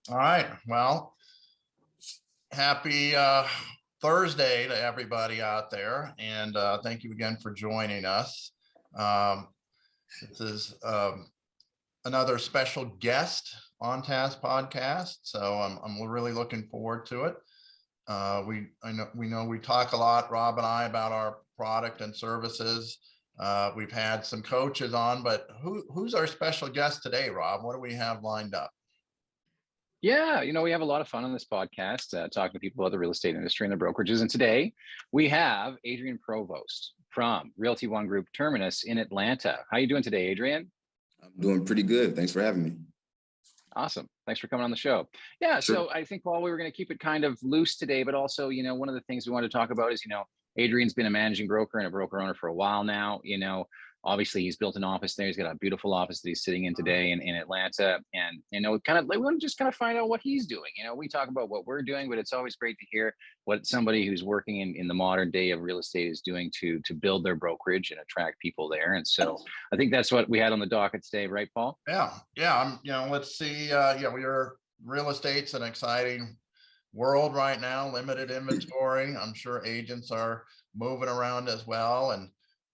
All right. Well, happy Thursday to everybody out there. And thank you again for joining us. Um, this is another special guest OnTask podcast. So I'm really looking forward to it. We know we talk a lot, Rob and I, about our product and services. We've had some coaches on, but who's our special guest today, Rob? What do we have lined up? Yeah, we have a lot of fun on this podcast, talking to people about the real estate industry and the brokerages. And today we have Adrian Provost from Realty One Group Terminus in Atlanta. How are you doing today, Adrian? I'm doing pretty good. Thanks for having me. Awesome. Thanks for coming on the show. Yeah, Sure. so I think, Paul, we were going to keep it kind of loose today, but also, one of the things we wanted to talk about is, Adrian's been a managing broker and a broker owner for a while now. Obviously he's built an office there. He's got a beautiful office that he's sitting in today in Atlanta. And, we want to just kind of find out what he's doing. We talk about what we're doing, but it's always great to hear what somebody who's working in the modern day of real estate is doing to build their brokerage and attract people there. And so I think that's what we had on the docket today, right, Paul? Yeah. Let's see. Real estate's an exciting world right now, limited inventory. I'm sure agents are moving around as well. And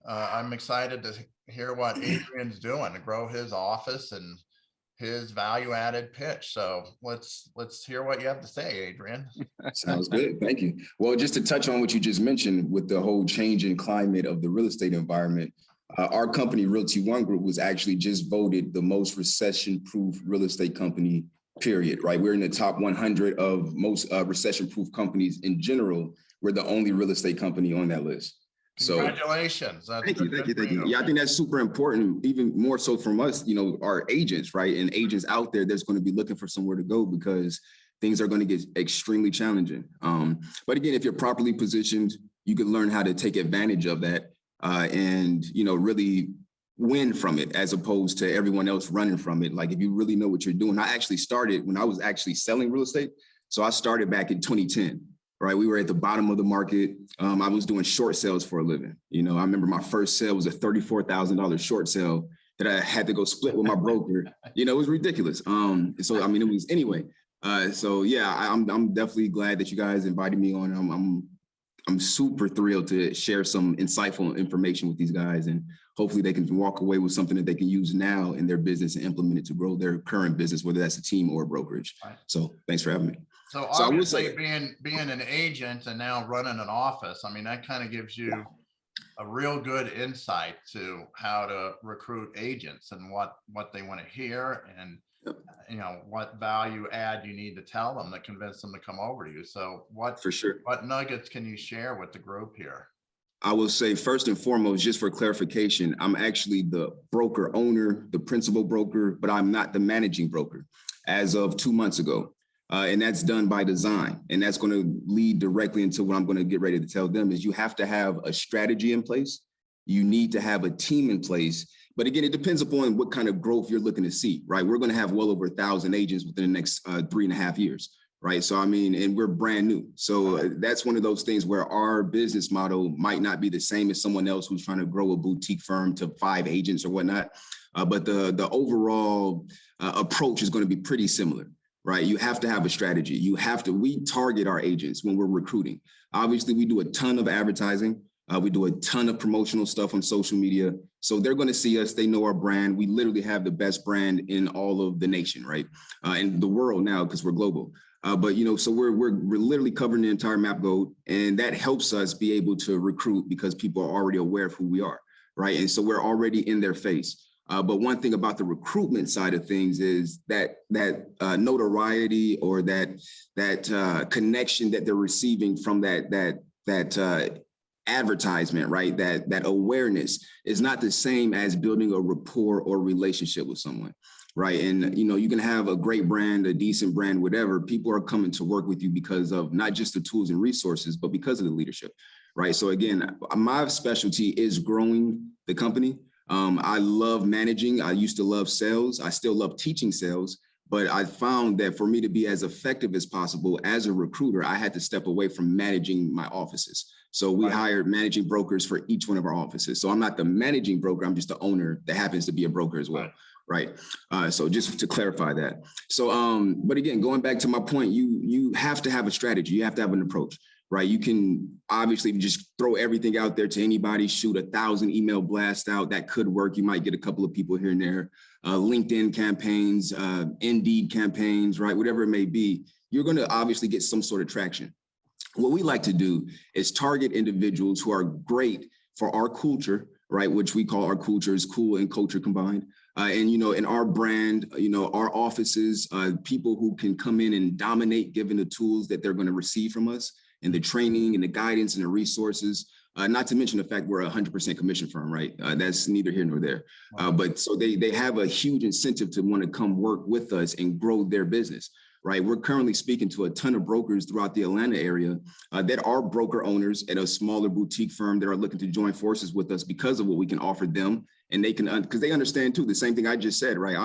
I'm excited to hear what Adrian's doing to grow his office and his value-added pitch. So let's hear what you have to say, Adrian. Sounds good. Thank you. Well, just to touch on what you just mentioned with the whole changing climate of the real estate environment, our company, Realty One Group, was actually just voted the most recession-proof real estate company, period, right? We're in the top 100 of most recession-proof companies in general. We're the only real estate company on that list. So congratulations. Thank you. Yeah, I think that's super important, even more so from us, our agents, right? And agents out there that's going to be looking for somewhere to go because things are going to get extremely challenging. But again, if you're properly positioned, you can learn how to take advantage of that and, really win from it as opposed to everyone else running from it. Like if you really know what you're doing. I actually started when I was actually selling real estate. So I started back in 2010. Right, we were at the bottom of the market. I was doing short sales for a living. I remember my first sale was a $34,000 short sale that I had to go split with my broker. It was ridiculous. It was anyway. I'm definitely glad that you guys invited me on. I'm super thrilled to share some insightful information with these guys, and hopefully they can walk away with something that they can use now in their business and implement it to grow their current business, whether that's a team or a brokerage. Right. So thanks for having me. So obviously being an agent and now running an office, that kind of gives you a real good insight to how to recruit agents and what they want to hear and what value add you need to tell them to convince them to come over to you. So what nuggets can you share with the group here? I will say first and foremost, just for clarification, I'm actually the broker owner, the principal broker, but I'm not the managing broker as of 2 months ago. And that's done by design. And that's going to lead directly into what I'm going to get ready to tell them is you have to have a strategy in place. You need to have a team in place. But again, it depends upon what kind of growth you're looking to see, right? We're going to have well over 1,000 agents within the next 3.5 years, right? So, and we're brand new. So that's one of those things where our business model might not be the same as someone else who's trying to grow a boutique firm to 5 agents or whatnot. But the overall approach is going to be pretty similar. Right. You have to have a strategy. We target our agents when we're recruiting. Obviously, we do a ton of advertising. We do a ton of promotional stuff on social media. So they're going to see us. They know our brand. We literally have the best brand in all of the nation, right? And the world now, because we're global. So we're literally covering the entire map gold. And that helps us be able to recruit because people are already aware of who we are. Right. And so we're already in their face. But one thing about the recruitment side of things is that notoriety or that connection that they're receiving from that advertisement, right? That awareness is not the same as building a rapport or relationship with someone, right? And you can have a great brand, a decent brand, whatever. People are coming to work with you because of not just the tools and resources, but because of the leadership, right? So again, my specialty is growing the company. I love managing. I used to love sales. I still love teaching sales, but I found that for me to be as effective as possible as a recruiter, I had to step away from managing my offices. So we Right. hired managing brokers for each one of our offices. So I'm not the managing broker. I'm just the owner that happens to be a broker as well. Right. So just to clarify that. So, but again, going back to my point, you have to have a strategy. You have to have an approach, right? You can obviously just throw everything out there to anybody, shoot 1,000 email blasts out. That could work. You might get a couple of people here and there. LinkedIn campaigns, Indeed campaigns, right? Whatever it may be, you're going to obviously get some sort of traction. What we like to do is target individuals who are great for our culture, right? Which we call our culture is cool and culture combined. And, in our brand, our offices, people who can come in and dominate given the tools that they're going to receive from us and the training and the guidance and the resources. Not to mention the fact we're a 100% commission firm, right? That's neither here nor there. But so they have a huge incentive to want to come work with us and grow their business. Right. We're currently speaking to a ton of brokers throughout the Atlanta area that are broker owners at a smaller boutique firm that are looking to join forces with us because of what we can offer them. And they can, because they understand too, the same thing I just said, right?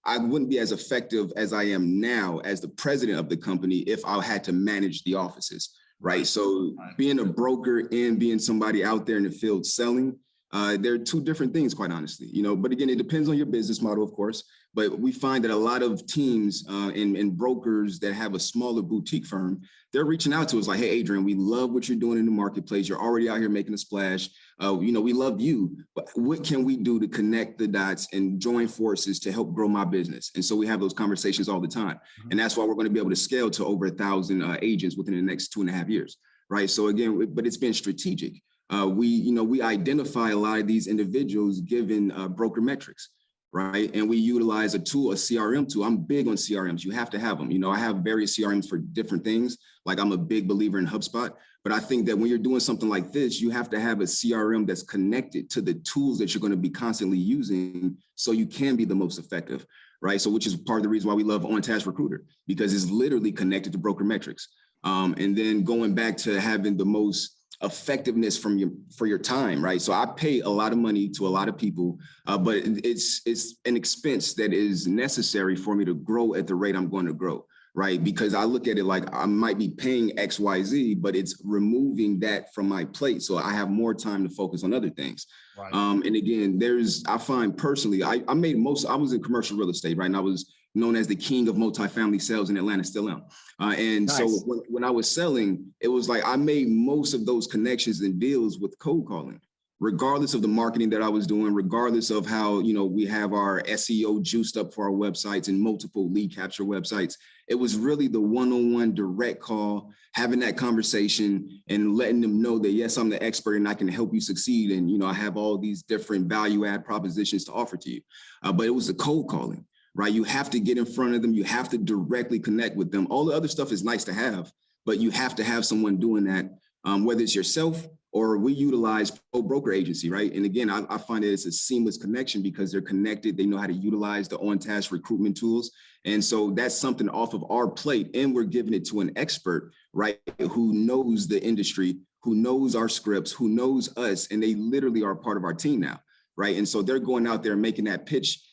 I wouldn't be as effective as I am now as the president of the company if I had to manage the offices. Right. So being a broker and being somebody out there in the field selling, they're two different things, quite honestly, but again, it depends on your business model, of course. But we find that a lot of teams and brokers that have a smaller boutique firm, they're reaching out to us like, hey, Adrian, we love what you're doing in the marketplace. You're already out here making a splash. We love you. But what can we do to connect the dots and join forces to help grow my business? And so we have those conversations all the time. Mm-hmm. And that's why we're going to be able to scale to over 1,000 agents within the next 2.5 years. Right. So again, but it's been strategic. We identify a lot of these individuals given broker metrics, right? And we utilize a tool, a CRM tool. I'm big on CRMs. You have to have them. I have various CRMs for different things. Like I'm a big believer in HubSpot, but I think that when you're doing something like this, you have to have a CRM that's connected to the tools that you're going to be constantly using so you can be the most effective, right? So which is part of the reason why we love OnTask Recruiter, because it's literally connected to broker metrics. And then going back to having the most effectiveness for your time, right? So I pay a lot of money to a lot of people, but it's an expense that is necessary for me to grow at the rate I'm going to grow, right? Because I look at it like I might be paying XYZ, but it's removing that from my plate. So I have more time to focus on other things. Right. And again, I find personally, I was in commercial real estate, right? And I was known as the king of multifamily sales in Atlanta, still am. And nice. So when I was selling, it was like I made most of those connections and deals with cold calling, regardless of the marketing that I was doing, regardless of how, we have our SEO juiced up for our websites and multiple lead capture websites. It was really the one-on-one direct call, having that conversation and letting them know that, yes, I'm the expert and I can help you succeed. And, I have all these different value add propositions to offer to you. But it was the cold calling. Right. You have to get in front of them. You have to directly connect with them. All the other stuff is nice to have, but you have to have someone doing that, whether it's yourself or we utilize Pro Broker Agency. Right. And again, I find that it's a seamless connection because they're connected. They know how to utilize the OnTask recruitment tools. And so that's something off of our plate. And we're giving it to an expert, right, who knows the industry, who knows our scripts, who knows us. And they literally are part of our team now. Right. And so they're going out there and making that pitch.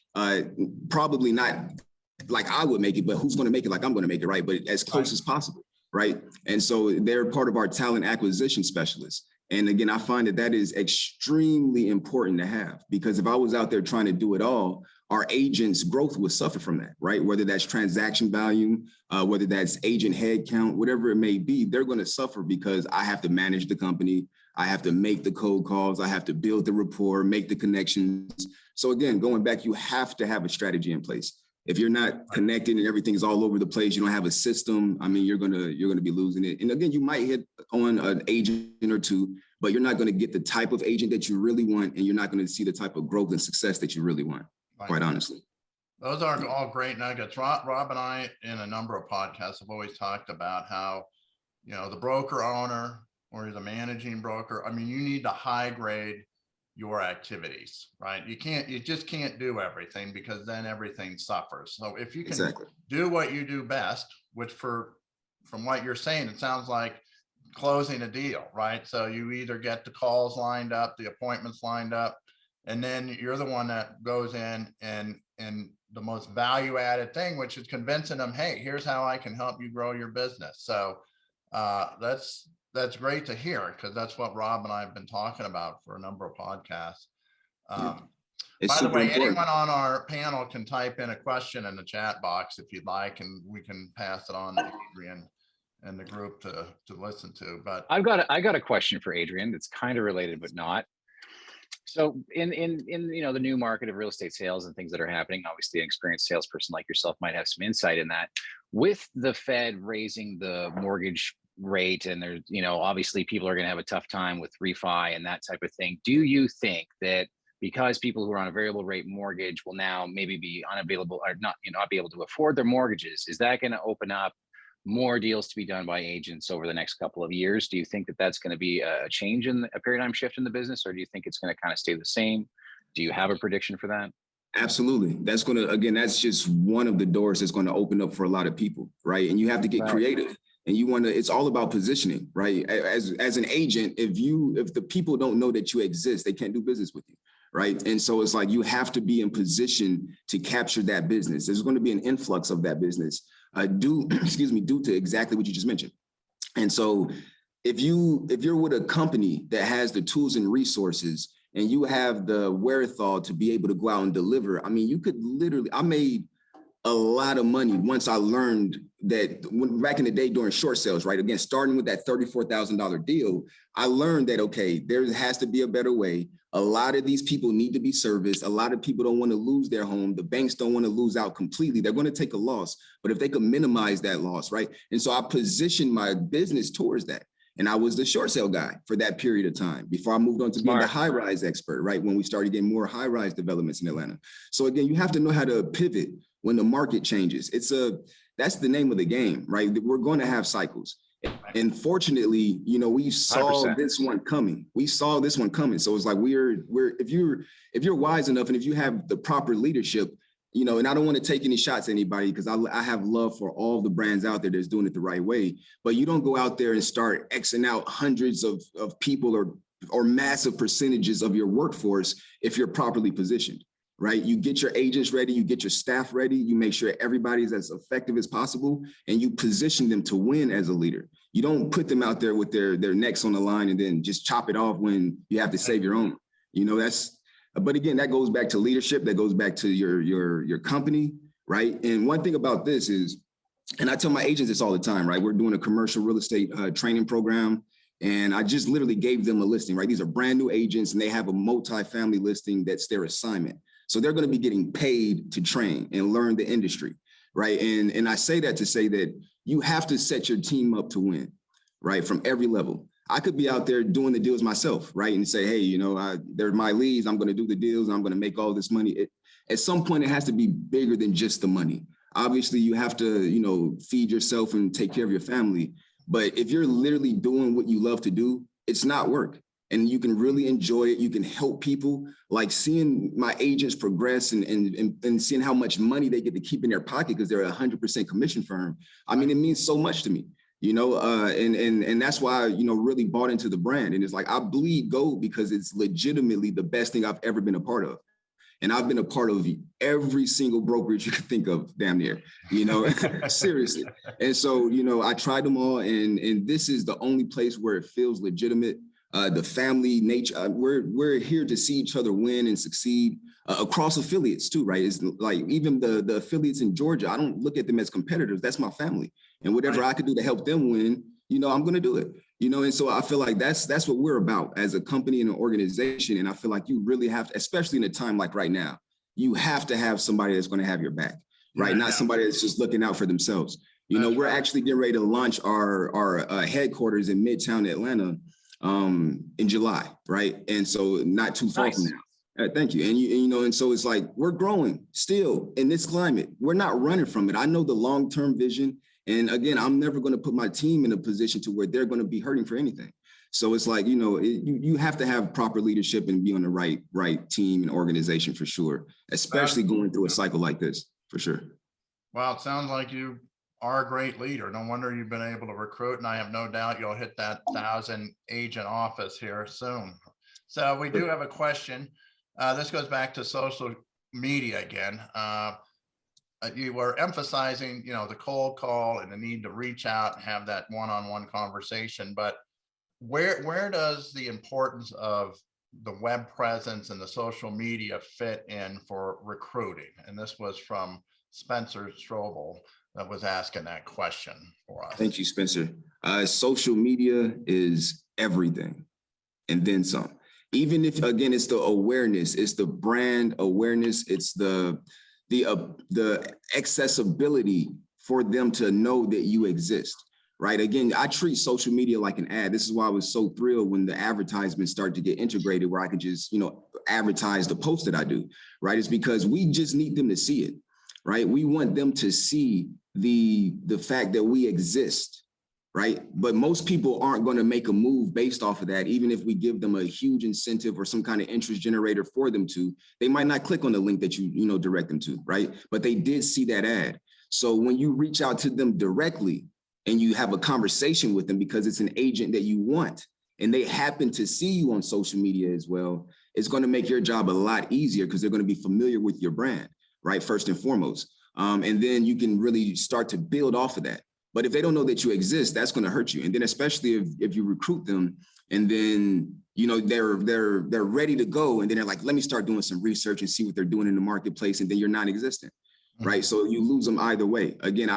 Probably not like I would make it, but who's going to make it like I'm going to make it, right? But as close as possible, right? And so they're part of our talent acquisition specialists. And again, I find that is extremely important to have, because if I was out there trying to do it all, our agents' growth would suffer from that, right? Whether that's transaction volume, whether that's agent head count, whatever it may be, they're going to suffer because I have to manage the company. I have to make the cold calls. I have to build the rapport, make the connections. So again, going back, you have to have a strategy in place. If you're not connected and everything's all over the place, you don't have a system, I mean, you're gonna be losing it. And again, you might hit on an agent or two, but you're not going to get the type of agent that you really want, and you're not going to see the type of growth and success that you really want, quite honestly. Those are all great nuggets. Rob and I, in a number of podcasts, have always talked about how, the broker owner or the managing broker, I mean, you need to high grade your activities, right? You just can't do everything, because then everything suffers. So if you can do what you do best, which from what you're saying, it sounds like closing a deal, right? So you either get the calls lined up, the appointments lined up, and then you're the one that goes in and the most value added thing, which is convincing them, hey, here's how I can help you grow your business. So that's that's great to hear, because that's what Rob and I have been talking about for a number of podcasts. It's By the super way, important. anyone on our panel can type in a question in the chat box if you'd like, and we can pass it on to Adrian and the group to listen to. But I got a question for Adrian that's kind of related but not. So in the new market of real estate sales and things that are happening, obviously an experienced salesperson like yourself might have some insight in that. With the Fed raising the mortgage rate, and there's, obviously people are going to have a tough time with refi and that type of thing. Do you think that because people who are on a variable rate mortgage will now maybe be unavailable or not be able to afford their mortgages, is that going to open up more deals to be done by agents over the next couple of years? Do you think that that's going to be a change in a paradigm shift in the business, or do you think it's going to kind of stay the same? Do you have a prediction for that? Absolutely. That's going to, again, that's just one of the doors that's going to open up for a lot of people, right? And you have to get creative, and you want to, it's all about positioning, right? As an agent, if the people don't know that you exist, they can't do business with you, right? And so it's like, you have to be in position to capture that business. There's going to be an influx of that business due to exactly what you just mentioned. And so if you're with a company that has the tools and resources, and you have the wherewithal to be able to go out and deliver, I mean, you could literally, I made a lot of money once I learned that back in the day during short sales, right? Again, starting with that $34,000 deal, I learned that, okay, there has to be a better way. A lot of these people need to be serviced. A lot of people don't want to lose their home. The banks don't want to lose out completely. They're going to take a loss, but if they could minimize that loss, right? And so I positioned my business towards that. And I was the short sale guy for that period of time before I moved on to being the high rise expert, right? When we started getting more high rise developments in Atlanta. So again, you have to know how to pivot when the market changes. That's the name of the game, right? We're going to have cycles. And fortunately, we saw 100%. This one coming. We saw this one coming. So it's like if you're wise enough, and if you have the proper leadership, and I don't want to take any shots at anybody, because I have love for all the brands out there that's doing it the right way. But you don't go out there and start Xing out hundreds of people or massive percentages of your workforce if you're properly positioned, right? You get your agents ready, you get your staff ready, you make sure everybody's as effective as possible, and you position them to win as a leader. You don't put them out there with their necks on the line and then just chop it off when you have to save your own. But again, that goes back to leadership. That goes back to your company, right? And one thing about this is, and I tell my agents this all the time, right? We're doing a commercial real estate training program, and I just literally gave them a listing, right? These are brand new agents, and they have a multi-family listing that's their assignment. So they're going to be getting paid to train and learn the industry, right? And I say that to say that you have to set your team up to win, right? From every level. I could be out there doing the deals myself, right? And say, hey, they're my leads. I'm going to do the deals. I'm going to make all this money. At some point, it has to be bigger than just the money. Obviously, you have to, feed yourself and take care of your family. But if you're literally doing what you love to do, it's not work. And you can really enjoy it. You can help people. Like seeing my agents progress and seeing how much money they get to keep in their pocket because they're a 100% commission firm. I mean, it means so much to me. And that's why I, really bought into the brand. And it's like, I bleed gold because it's legitimately the best thing I've ever been a part of. And I've been a part of every single brokerage you can think of, damn near, seriously. And so, I tried them all, and this is the only place where it feels legitimate. The family nature, we're here to see each other win and succeed across affiliates too, right? It's like even the affiliates in Georgia, I don't look at them as competitors. That's my family. And whatever I could do to help them win, I'm going to do it, and so I feel like that's what we're about as a company and an organization. And I feel like you really have to, especially in a time like right now, you have to have somebody that's going to have your back, right? Yeah. Not somebody that's just looking out for themselves. We're actually getting ready to launch our headquarters in Midtown Atlanta in July, right? And so not too far from now. Thank you. And so it's like, we're growing still in this climate. We're not running from it. I know the long-term vision. And again, I'm never going to put my team in a position to where they're going to be hurting for anything. So it's like, you have to have proper leadership and be on the right team and organization for sure, especially going through a cycle like this, for sure. Well, it sounds like you are a great leader. No wonder you've been able to recruit, and I have no doubt you'll hit that 1,000 agent office here soon. So we do have a question. This goes back to social media again. You were emphasizing, the cold call and the need to reach out and have that one-on-one conversation. But where does the importance of the web presence and the social media fit in for recruiting? And this was from Spencer Strobel that was asking that question for us. Thank you, Spencer. Social media is everything and then some. Even if, again, it's the awareness, it's the brand awareness, it's the accessibility for them to know that you exist, right? Again, I treat social media like an ad. This is why I was so thrilled when the advertisements started to get integrated, where I could just, advertise the post that I do, right? It's because we just need them to see it, right? We want them to see the fact that we exist, right? But most people aren't going to make a move based off of that. Even if we give them a huge incentive or some kind of interest generator for them to, they might not click on the link that you direct them to, right? But they did see that ad. So when you reach out to them directly and you have a conversation with them because it's an agent that you want, and they happen to see you on social media as well, it's going to make your job a lot easier because they're going to be familiar with your brand, right? First and foremost. And then you can really start to build off of that. But if they don't know that you exist, that's going to hurt you. And then especially if you recruit them and then, they're ready to go. And then they're like, let me start doing some research and see what they're doing in the marketplace. And then you're non-existent, right? So you lose them either way. Again,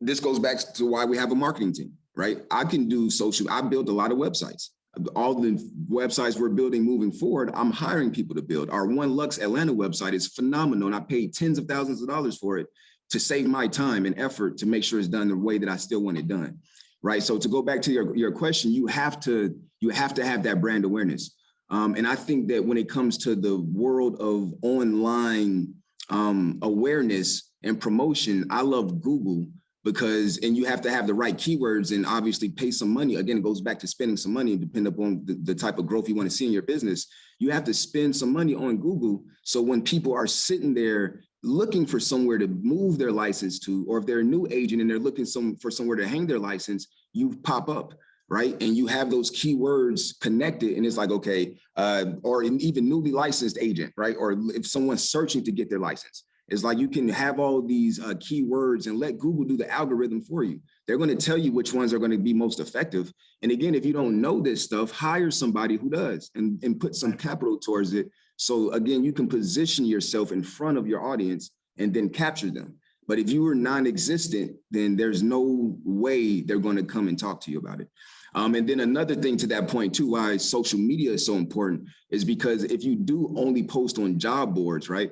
this goes back to why we have a marketing team, right? I can do social. I build a lot of websites. All the websites we're building moving forward, I'm hiring people to build. Our One Lux Atlanta website is phenomenal. And I paid tens of thousands of dollars for it to save my time and effort to make sure it's done the way that I still want it done, right? So to go back to your question, you have to have that brand awareness. And I think that when it comes to the world of online awareness and promotion, I love Google and you have to have the right keywords and obviously pay some money. Again, it goes back to spending some money, depending upon the type of growth you want to see in your business. You have to spend some money on Google. So when people are sitting there looking for somewhere to move their license to, or if they're a new agent and they're looking for somewhere to hang their license, you pop up, right? And you have those keywords connected and it's like, okay, or an even newly licensed agent, right? Or if someone's searching to get their license, it's like you can have all these keywords and let Google do the algorithm for you. They're going to tell you which ones are going to be most effective. And again, if you don't know this stuff, hire somebody who does and put some capital towards it. So again, you can position yourself in front of your audience and then capture them. But if you are non-existent, then there's no way they're going to come and talk to you about it. And then another thing to that point too, why social media is so important is because if you do only post on job boards, right?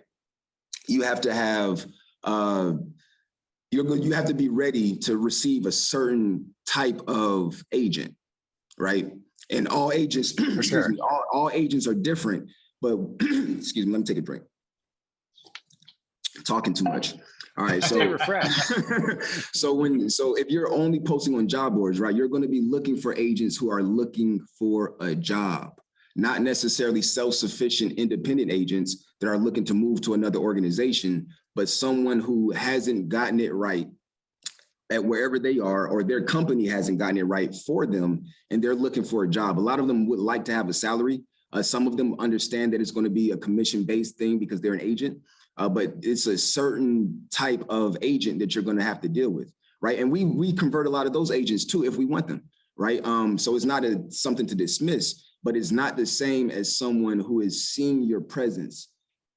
You have to have, you have to be ready to receive a certain type of agent, right? And all agents, excuse me, all agents are different, but excuse me, let me take a drink. Talking too much. All right, so so if you're only posting on job boards, right, you're going to be looking for agents who are looking for a job, not necessarily self-sufficient independent agents that are looking to move to another organization, but someone who hasn't gotten it right at wherever they are, or their company hasn't gotten it right for them, and they're looking for a job. A lot of them would like to have a salary. Some of them understand that it's going to be a commission-based thing because they're an agent, but it's a certain type of agent that you're going to have to deal with, right? And we convert a lot of those agents too if we want them, right? So it's not something to dismiss, but it's not the same as someone who is seeing your presence,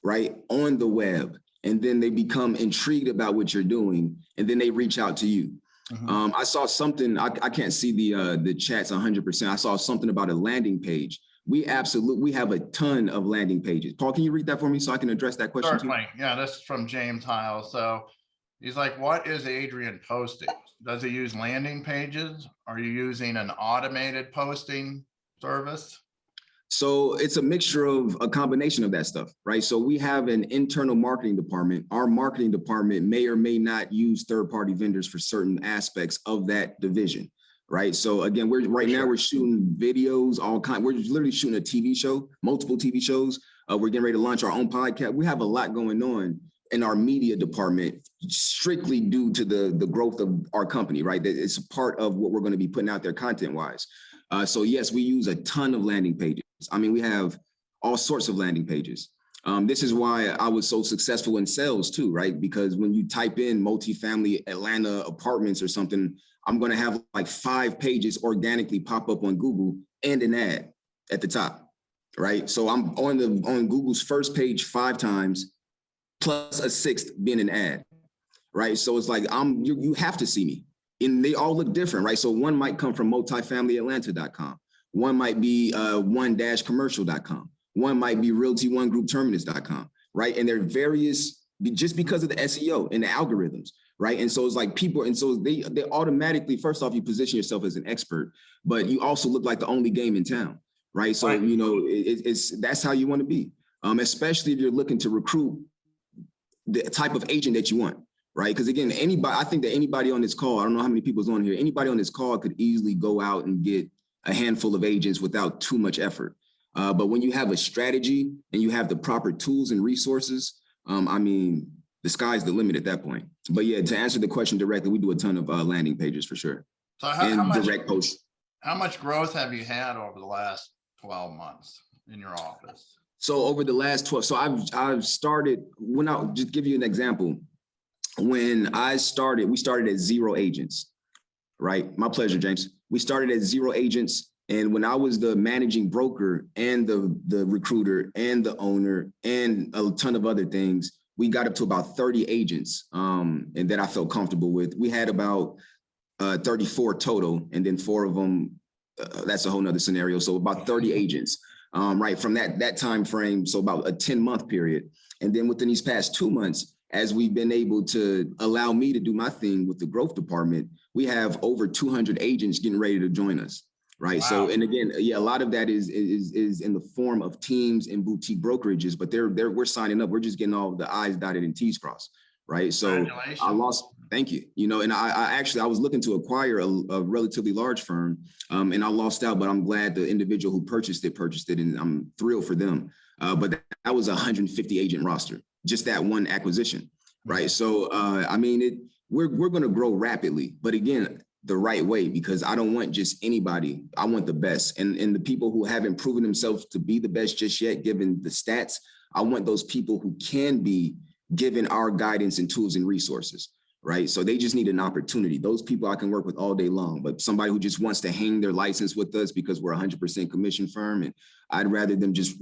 right, on the web, and then they become intrigued about what you're doing, and then they reach out to you. Mm-hmm. I saw something, I can't see the chats 100%. I saw something about a landing page. We have a ton of landing pages. Paul, can you read that for me so I can address that question? Certainly. Too? Yeah, this is from James Heil. So he's like, what is Adrian posting? Does he use landing pages? Are you using an automated posting service? So it's a mixture of a combination of that stuff, right? So we have an internal marketing department. Our marketing department may or may not use third-party vendors for certain aspects of that division, right? So again, we're shooting videos, we're literally shooting a TV show, multiple TV shows. We're getting ready to launch our own podcast. We have a lot going on in our media department, strictly due to the growth of our company, right? It's a part of what we're going to be putting out there content-wise. So yes, we use a ton of landing pages. I mean, we have all sorts of landing pages. This is why I was so successful in sales too, right? Because when you type in multifamily Atlanta apartments or something, I'm going to have like 5 pages organically pop up on Google and an ad at the top, right? So I'm on Google's first page 5 times, plus a 6th being an ad, right? So it's like you have to see me, and they all look different, right? So one might come from multifamilyatlanta.com, one might be one-commercial.com, one might be realty1groupterminus.com, right? And they're various just because of the SEO and the algorithms, right? And so it's like people, and so they automatically, first off, you position yourself as an expert, but you also look like the only game in town, right? So, you know, that's how you want to be, especially if you're looking to recruit the type of agent that you want, right? Because again, I think that anybody on this call, I don't know how many people's on here, anybody on this call could easily go out and get a handful of agents without too much effort. But when you have a strategy and you have the proper tools and resources, I mean, the sky's the limit at that point. But yeah, to answer the question directly, we do a ton of landing pages for sure. So how much, direct posts. How much growth have you had over the last 12 months in your office? So over the last 12, so I've started, when I'll just give you an example. When I started, we started at 0 agents, right? My pleasure, James. We started at 0 agents. And when I was the managing broker and the recruiter and the owner and a ton of other things, we got up to about 30 agents, and that I felt comfortable with. We had about 34 total, and then 4 of them, that's a whole nother scenario. So about 30 agents, right, from that time frame, so about a 10-month period. And then within these past 2 months, as we've been able to allow me to do my thing with the growth department, we have over 200 agents getting ready to join us. Right. Wow. So, and again, yeah, a lot of that is in the form of teams and boutique brokerages, but we're signing up. We're just getting all the I's dotted and T's crossed. Right. So thank you. You know, and I was looking to acquire a relatively large firm, and I lost out, but I'm glad the individual who purchased it, and I'm thrilled for them. But that was a 150 agent roster, just that one acquisition. Right. So, I mean, we're going to grow rapidly, but again, the right way, because I don't want just anybody. I want the best. And the people who haven't proven themselves to be the best just yet, given the stats, I want those people who can be given our guidance and tools and resources, right? So they just need an opportunity. Those people I can work with all day long, but somebody who just wants to hang their license with us because we're a 100% commission firm, and I'd rather them just,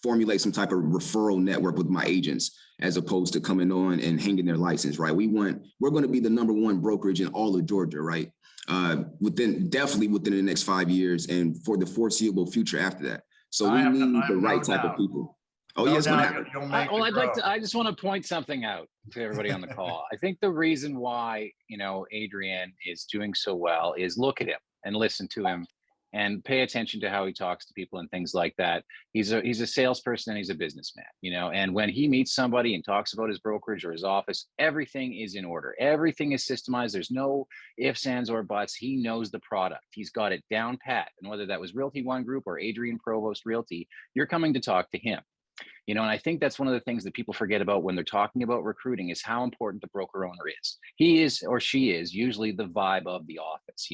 formulate some type of referral network with my agents, as opposed to coming on and hanging their license, right? We're going to be the #1 brokerage in all of Georgia, right? Definitely within the next 5 years, and for the foreseeable future after that. So we need the right type of people. Oh, yes. I just want to point something out to everybody on the call. I think the reason why, Adrian is doing so well is look at him and listen to him and pay attention to how he talks to people and things like that. He's a salesperson and he's a businessman, and when he meets somebody and talks about his brokerage or his office, everything is in order. Everything is systemized. There's no ifs, ands, or buts. He knows the product. He's got it down pat. And whether that was Realty One Group or Adrian Provost Realty, you're coming to talk to him. And I think that's one of the things that people forget about when they're talking about recruiting is how important the broker owner is. He is, or she is, usually the vibe of the office.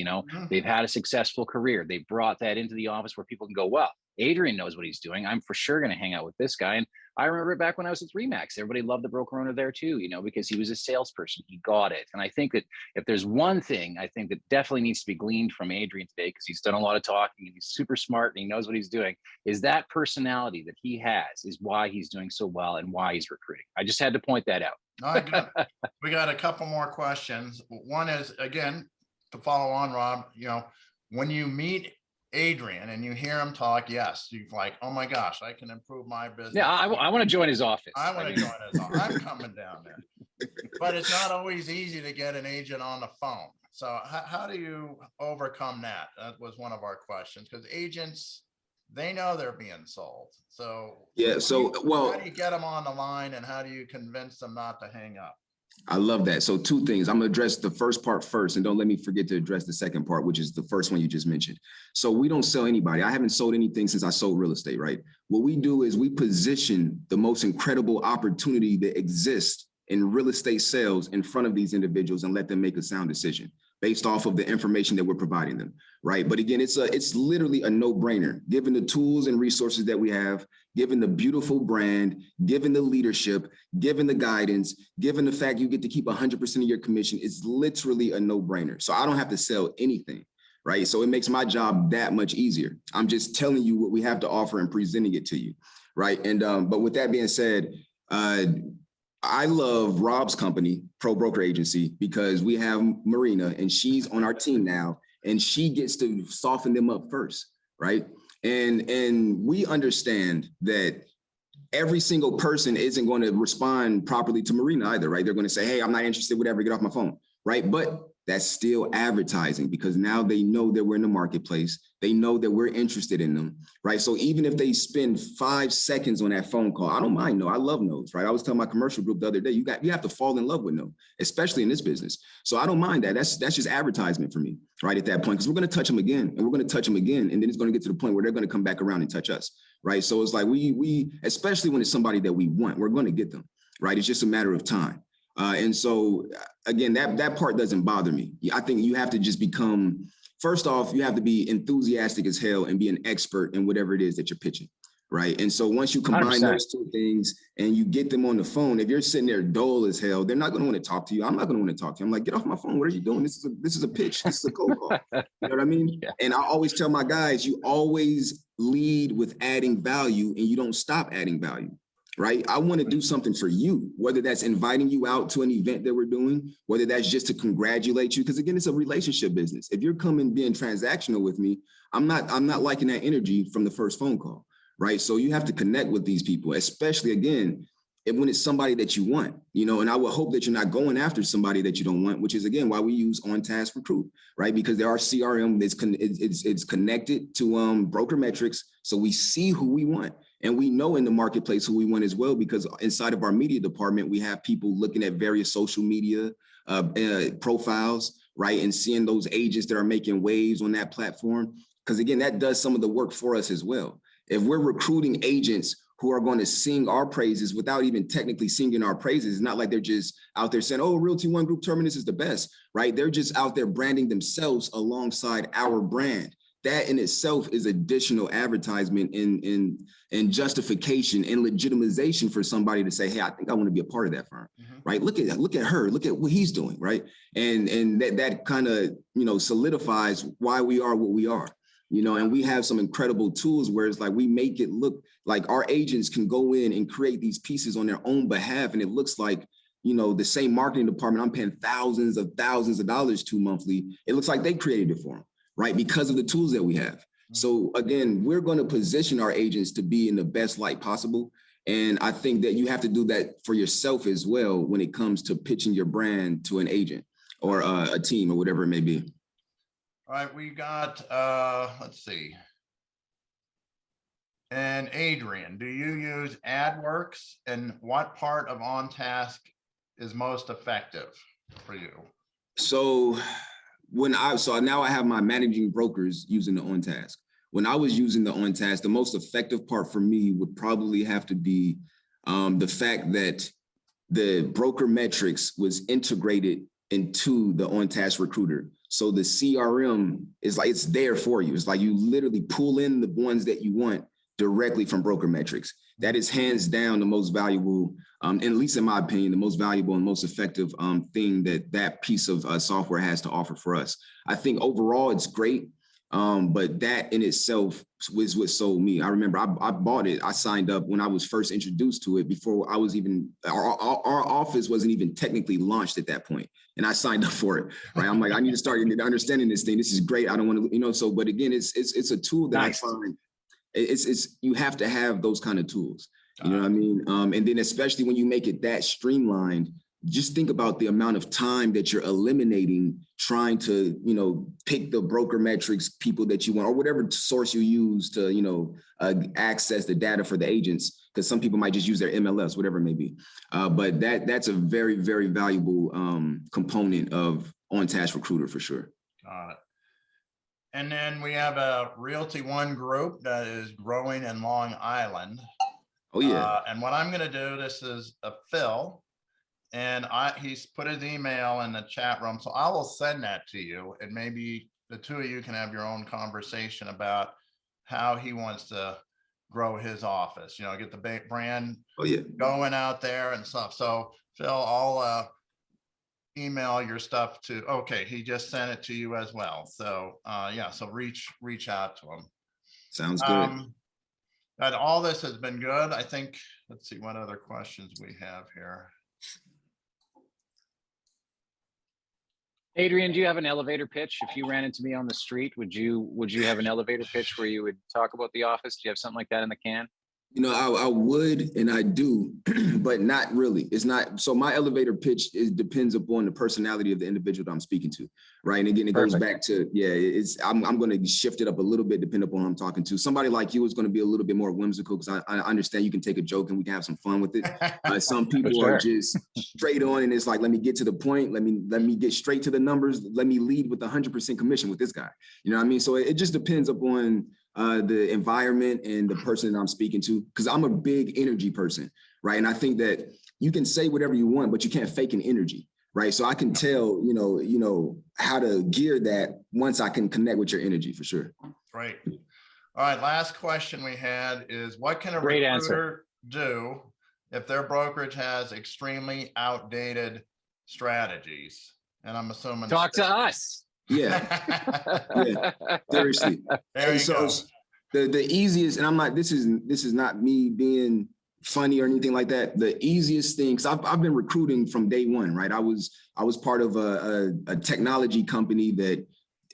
They've had a successful career. They brought that into the office where people can go, well, Adrian knows what he's doing. I'm for sure going to hang out with this guy. And I remember back when I was at Remax, everybody loved the broker owner there too, because he was a salesperson. He got it. And I think that if there's one thing I think that definitely needs to be gleaned from Adrian today, because he's done a lot of talking and he's super smart and he knows what he's doing, is that personality that he has is why he's doing so well and why he's recruiting. I just had to point that out. We got a couple more questions. One is, again, to follow on, Rob, when you meet Adrian and you hear him talk, yes, you're like, oh my gosh, I can improve my business. Yeah, I want to join his office. I want to join his office. I'm coming down there. But it's not always easy to get an agent on the phone. So how do you overcome that? That was one of our questions, because agents, they know they're being sold. So yeah, how do you get them on the line, and how do you convince them not to hang up? I love that. So 2 things. I'm going to address the first part first, and don't let me forget to address the second part, which is the first one you just mentioned. So we don't sell anybody. I haven't sold anything since I sold real estate, right? What we do is we position the most incredible opportunity that exists in real estate sales in front of these individuals and let them make a sound decision. based off of the information that we're providing them, right? But again, it's literally a no-brainer, given the tools and resources that we have, given the beautiful brand, given the leadership, given the guidance, given the fact you get to keep 100% of your commission. It's literally a no-brainer. So I don't have to sell anything, right? So it makes my job that much easier. I'm just telling you what we have to offer and presenting it to you, right? And but with that being said, I love Rob's company, Pro Broker Agency, because we have Marina and she's on our team now, and she gets to soften them up first, right? And we understand that every single person isn't going to respond properly to Marina either, right? They're going to say, hey, I'm not interested, whatever, get off my phone, right? But that's still advertising, because now they know that we're in the marketplace. They know that we're interested in them, right? So even if they spend 5 seconds on that phone call, I don't mind. No, I love no's, right? I was telling my commercial group the other day, you have to fall in love with no, especially in this business. So I don't mind that. That's just advertisement for me, right? At that point, because we're going to touch them again, and we're going to touch them again, and then it's going to get to the point where they're going to come back around and touch us, right? So it's like we especially when it's somebody that we want, we're going to get them, right? It's just a matter of time. And so again, that part doesn't bother me. I think you have to just become, first off, you have to be enthusiastic as hell and be an expert in whatever it is that you're pitching, right? And so once you combine 100%. those two things and you get them on the phone, if you're sitting there dull as hell, they're not going to want to talk to you. I'm not going to want to talk to you. I'm like, get off my phone. What are you doing? This is a pitch. This is a cold call. You know what I mean? Yeah. And I always tell my guys, you always lead with adding value, and you don't stop adding value. Right? I want to do something for you, whether that's inviting you out to an event that we're doing, whether that's just to congratulate you. Because again, it's a relationship business. If you're coming being transactional with me, I'm not liking that energy from the first phone call. Right? So you have to connect with these people, especially again, when it's somebody that you want, and I would hope that you're not going after somebody that you don't want, which is again why we use OnTask Recruit, right? Because there are CRM, it's connected to broker metrics, so we see who we want. And we know in the marketplace who we want as well, because inside of our media department, we have people looking at various social media profiles, right? And seeing those agents that are making waves on that platform. Because again, that does some of the work for us as well. If we're recruiting agents who are going to sing our praises without even technically singing our praises, it's not like they're just out there saying, oh, Realty One Group Terminus is the best, right? They're just out there branding themselves alongside our brand. That in itself is additional advertisement and justification and legitimization for somebody to say, hey, I think I want to be a part of that firm, right? Look at her, look at what he's doing, right? And that kind of, solidifies why we are what we are, and we have some incredible tools where it's like we make it look like our agents can go in and create these pieces on their own behalf. And it looks like, the same marketing department I'm paying thousands of dollars to monthly, it looks like they created it for them. Right, because of the tools that we have. So again, we're going to position our agents to be in the best light possible. And I think that you have to do that for yourself as well when it comes to pitching your brand to an agent or a team or whatever it may be. All right, we got, let's see. And Adrian, do you use AdWorks, and what part of OnTask is most effective for you? So now I have my managing brokers using the OnTask. When I was using the OnTask, the most effective part for me would probably have to be the fact that the broker metrics was integrated into the OnTask recruiter. So the CRM is like, it's there for you. It's like you literally pull in the ones that you want directly from broker metrics. That is hands down the most valuable, and at least in my opinion, the most valuable and most effective thing that piece of software has to offer for us. I think overall it's great, but that in itself was what sold me. I remember I bought it. I signed up when I was first introduced to it before I was even, our office wasn't even technically launched at that point. And I signed up for it, right? I'm like, I need to start understanding this thing. This is great. I don't want to, so, but again, it's a tool that nice. I find it's you have to have those kind of tools, you know what I mean? And then especially when you make it that streamlined, just think about the amount of time that you're eliminating trying to, pick the broker metrics people that you want, or whatever source you use to, access the data for the agents, because some people might just use their MLS, whatever it may be. But that's a very, very valuable component of OnTask Recruiter for sure. Got it. And then we have a Realty One group that is growing in Long Island. Oh, yeah. And what I'm going to do, this is a Phil. And he's put his email in the chat room, so I will send that to you, and maybe the two of you can have your own conversation about how he wants to grow his office, get the brand going out there and stuff. So Phil, I'll email your stuff to, okay, he just sent it to you as well. So so reach out to him. Sounds good. But all this has been good. I think, let's see what other questions we have here. Adrian, do you have an elevator pitch? If you ran into me on the street, would you have an elevator pitch where you would talk about the office? Do you have something like that in the can? I would, and I do, but not really. It's not. So my elevator pitch depends upon the personality of the individual that I'm speaking to, right? And again, it goes back to, I'm going to shift it up a little bit depending upon who I'm talking to. Somebody like you is going to be a little bit more whimsical because I understand you can take a joke and we can have some fun with it. Some people are just straight on, and it's like, let me get to the point. Let me get straight to the numbers. Let me lead with 100% commission with this guy. You know what I mean? So it just depends upon the environment and the person that I'm speaking to, because I'm a big energy person, right? And I think that you can say whatever you want, but you can't fake an energy, right? So I can tell, how to gear that once I can connect with your energy for sure. Great. All right, last question we had is, what can a Great recruiter do if their brokerage has extremely outdated strategies? And I'm assuming talk to us. Yeah, seriously. There you go. The easiest, and I'm not, this is not me being funny or anything like that. The easiest thing, because I've been recruiting from day one, right? I was part of a technology company that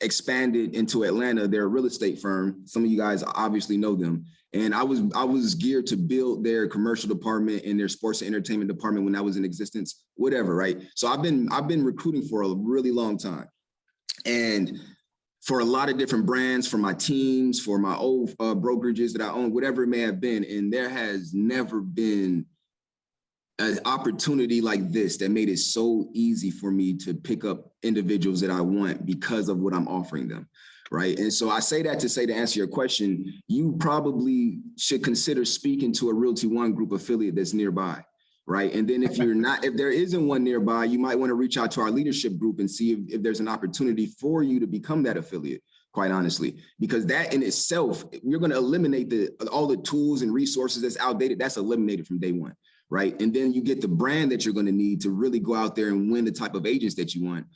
expanded into Atlanta. They're a real estate firm. Some of you guys obviously know them. And I was geared to build their commercial department and their sports and entertainment department when I was in existence, whatever, right? So I've been recruiting for a really long time. And for a lot of different brands, for my teams, for my old brokerages that I own, whatever it may have been. And there has never been an opportunity like this that made it so easy for me to pick up individuals that I want because of what I'm offering them, right? And so I say that to answer your question, you probably should consider speaking to a Realty One Group affiliate that's nearby. Right. And then if there isn't one nearby, you might want to reach out to our leadership group and see if there's an opportunity for you to become that affiliate, quite honestly, because that in itself, you're going to eliminate all the tools and resources that's outdated. That's eliminated from day one. Right. And then you get the brand that you're going to need to really go out there and win the type of agents that you want.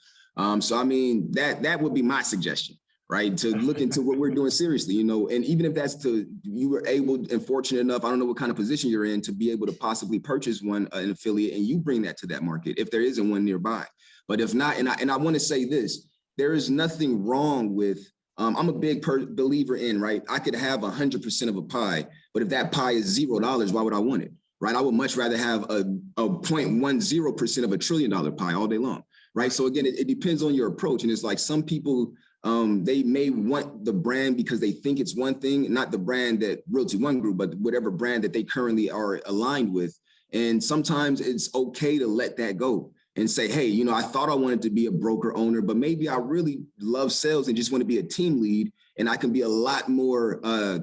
So, I mean, that would be my suggestion. Right, to look into what we're doing seriously, and even if you were able and fortunate enough, I don't know what kind of position you're in, to be able to possibly purchase an affiliate, and you bring that to that market if there isn't one nearby. But if not, and I want to say this, there is nothing wrong with, I'm a big believer in, right? I could have 100% of a pie, but if that pie is $0, why would I want it? Right, I would much rather have a 0.10% of $1 trillion pie all day long. Right. So again, it depends on your approach. And it's like some people, they may want the brand because they think it's one thing, not the brand that Realty One Group, but whatever brand that they currently are aligned with. And sometimes it's okay to let that go and say, hey, I thought I wanted to be a broker owner, but maybe I really love sales and just want to be a team lead. And I can be a lot more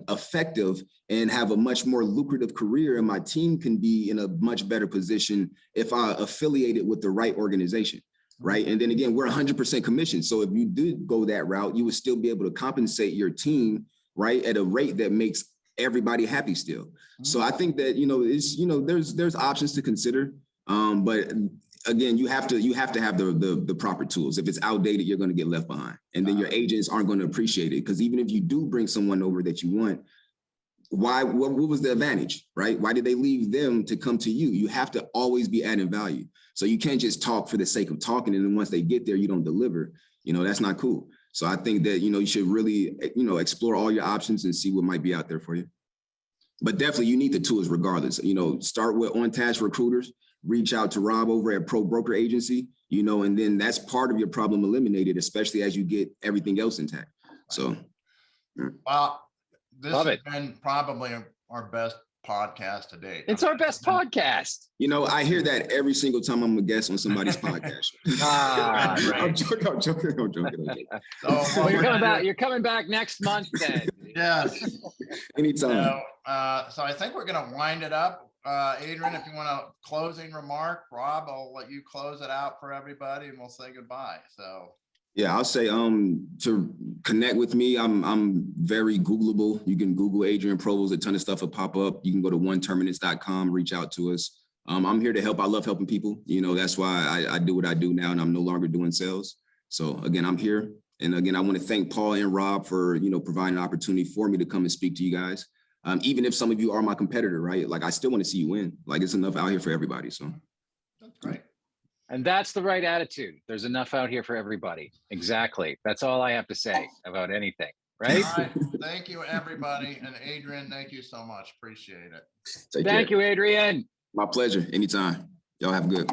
effective and have a much more lucrative career. And my team can be in a much better position if I affiliate it with the right organization. Right. And then again, we're 100% commission. So if you did go that route, you would still be able to compensate your team, right, at a rate that makes everybody happy still. So I think that, there's options to consider. But again, you have to have the proper tools. If it's outdated, you're going to get left behind. And then your agents aren't going to appreciate it, because even if you do bring someone over that you want, what was the advantage, right? Why did they leave them to come to you? You have to always be adding value. So you can't just talk for the sake of talking, and then once they get there, you don't deliver. That's not cool. So I think that, you should really, explore all your options and see what might be out there for you. But definitely you need the tools regardless. Start with OnTask recruiters, reach out to Rob over at Pro Broker Agency, and then that's part of your problem eliminated, especially as you get everything else intact. So. Well, this has been probably our best podcast to date. It's our best podcast. I hear that every single time I'm a guest on somebody's podcast. Right. I'm joking. So you're coming back next month then. Yes. Anytime. So I think we're going to wind it up. Adrian, if you want a closing remark, Rob, I'll let you close it out for everybody and we'll say goodbye. So. Yeah, I'll say to connect with me, I'm very Googleable. You can Google Adrian Provost, a ton of stuff will pop up. You can go to oneterminus.com, reach out to us. I'm here to help. I love helping people. You know, that's why I do what I do now, and I'm no longer doing sales. So again, I'm here. And again, I want to thank Paul and Rob for, you know, providing an opportunity for me to come and speak to you guys. Even if some of you are my competitor, right? Like, I still want to see you win. Like, it's enough out here for everybody. So That's great. And that's the right attitude. There's enough out here for everybody. Exactly. That's all I have to say about anything, right? All right. Thank you, everybody. And Adrian, thank you so much. Appreciate it. take Thank care. you, Adrian. My pleasure. Anytime. Y'all have a good.